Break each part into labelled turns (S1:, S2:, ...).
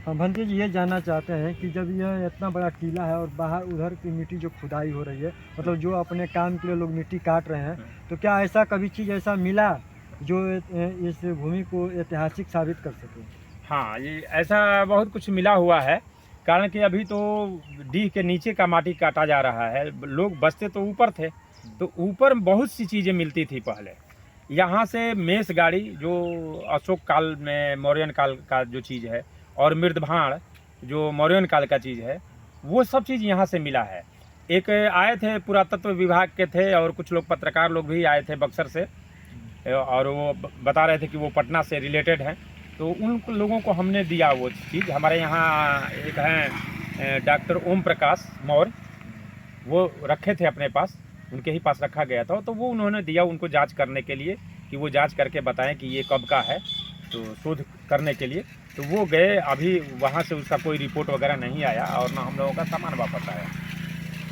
S1: हम भंते जी ये जानना चाहते हैं कि जब यह इतना बड़ा टीला है और बाहर उधर की मिट्टी जो खुदाई हो रही है, मतलब जो अपने काम के लिए लोग मिट्टी काट रहे हैं, तो क्या ऐसा कभी चीज़ ऐसा मिला जो इस भूमि को ऐतिहासिक साबित कर सके?
S2: हाँ, ये ऐसा बहुत कुछ मिला हुआ है। कारण कि अभी तो डीह के नीचे का माटी काटा जा रहा है। लोग बसते तो ऊपर थे, तो ऊपर बहुत सी चीज़ें मिलती थी पहले। यहाँ से मेष गाड़ी जो अशोक काल में मौर्यन काल का जो चीज़ है, और मृदभाण जो मौर्यन काल का चीज़ है, वो सब चीज़ यहाँ से मिला है। एक आए थे पुरातत्व विभाग के थे, और कुछ लोग पत्रकार लोग भी आए थे बक्सर से, और वो बता रहे थे कि वो पटना से रिलेटेड हैं। तो उन लोगों को हमने दिया वो चीज़। हमारे यहाँ एक हैं डॉक्टर ओम प्रकाश मौर्य, वो रखे थे अपने पास, उनके ही पास रखा गया था, तो वो उन्होंने दिया उनको जांच करने के लिए कि वो जांच करके बताएं कि ये कब का है, तो शोध करने के लिए। तो वो गए, अभी वहाँ से उसका कोई रिपोर्ट वगैरह नहीं आया, और ना हम लोगों का सामान वापस आया।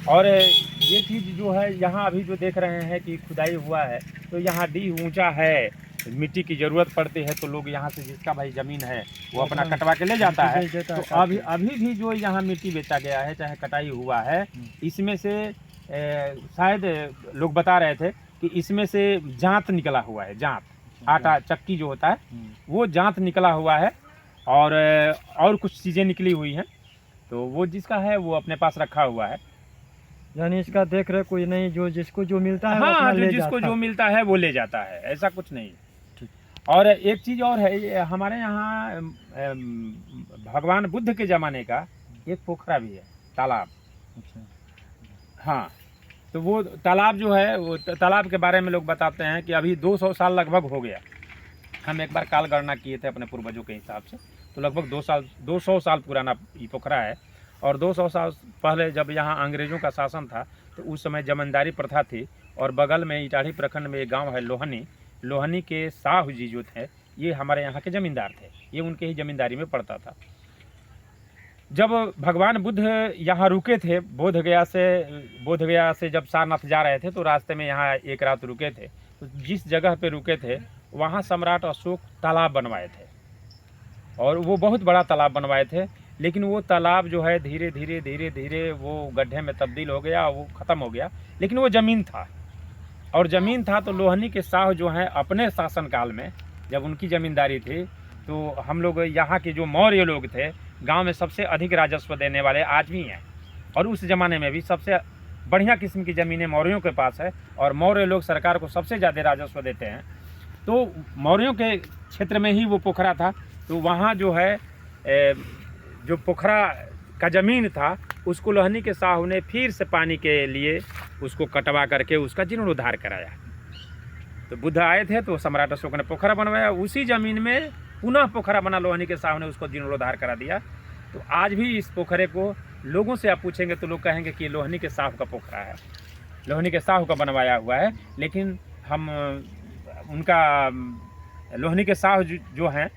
S2: और ये चीज़ जो है यहाँ अभी जो देख रहे हैं कि खुदाई हुआ है, तो यहाँ डीह ऊंचा है, मिट्टी की ज़रूरत पड़ती है, तो लोग यहाँ से जिसका भाई ज़मीन है वो अपना कटवा के ले जाता है। तो अभी भी जो यहाँ मिट्टी बेचा गया है, चाहे कटाई हुआ है, इसमें से शायद लोग बता रहे थे कि इसमें से जांत निकला हुआ है। जांत, आटा चक्की जो होता है, वो जांत निकला हुआ है, और कुछ चीज़ें निकली हुई हैं। तो वो जिसका है वो अपने पास रखा हुआ है।
S1: यानी इसका देख रेख कोई नहीं, जो जिसको जो मिलता है वो
S2: हाँ,
S1: अपना
S2: जो
S1: ले
S2: जिसको
S1: जाता
S2: जो
S1: है।
S2: मिलता है वो ले जाता है, ऐसा कुछ नहीं।
S1: ठीक।
S2: और एक चीज़ और है, ये हमारे यहाँ भगवान बुद्ध के ज़माने का एक पोखरा भी है, तालाब।
S1: अच्छा।
S2: हाँ, तो वो तालाब जो है, वो तालाब के बारे में लोग बताते हैं कि अभी 200 साल लगभग हो गया। हम एक बार काल गणना किए थे अपने पूर्वजों के हिसाब से, तो लगभग 200 साल पुराना ये पोखरा है। और 200 साल पहले जब यहाँ अंग्रेज़ों का शासन था, तो उस समय जमींदारी प्रथा थी, और बगल में इटाढ़ी प्रखंड में एक गांव है लोहनी। लोहनी के साहू जी जो थे, ये हमारे यहाँ के ज़मींदार थे, ये उनके ही ज़मींदारी में पड़ता था। जब भगवान बुद्ध यहाँ रुके थे, बोधगया से जब सारनाथ जा रहे थे, तो रास्ते में यहाँ एक रात रुके थे। तो जिस जगह पे रुके थे, वहाँ सम्राट अशोक तालाब बनवाए थे, और वो बहुत बड़ा तालाब बनवाए थे। लेकिन वो तालाब जो है धीरे धीरे वो गड्ढे में तब्दील हो गया, वो ख़त्म हो गया। लेकिन वो ज़मीन था, और ज़मीन था तो लोहनी के शाह जो हैं, अपने शासनकाल में जब उनकी ज़मींदारी थी, तो हम लोग यहाँ के जो मौर्य लोग थे, गांव में सबसे अधिक राजस्व देने वाले आज भी हैं। और उस ज़माने में भी सबसे बढ़िया किस्म की ज़मीनें मौर्यों के पास है, और मौर्य लोग सरकार को सबसे ज़्यादा राजस्व देते हैं। तो मौर्यों के क्षेत्र में ही वो पोखरा था। तो वहाँ जो है जो पोखरा का ज़मीन था, उसको लोहनी के साहू ने फिर से पानी के लिए उसको कटवा करके उसका जीर्णोद्धार कराया। तो बुद्ध आए थे, तो सम्राट अशोक ने पोखरा बनवाया, उसी ज़मीन में पुनः पोखरा बना, लोहनी के साहू ने उसको जीर्णोद्धार करा दिया। तो आज भी इस पोखरे को लोगों से आप पूछेंगे तो लोग कहेंगे कि लोहनी के साहू का पोखरा है, लोहनी के साहू का बनवाया हुआ है। लेकिन हम उनका लोहनी के साहू जो हैं,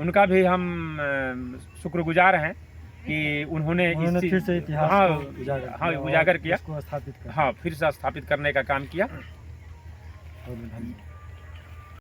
S2: उनका भी हम शुक्रगुजार हैं कि उन्होंने इस
S1: फिर से इतिहास को
S2: उजागर किया,
S1: इसको स्थापित किया।
S2: हाँ, फिर से स्थापित करने का काम किया।
S1: और धन्यवाद।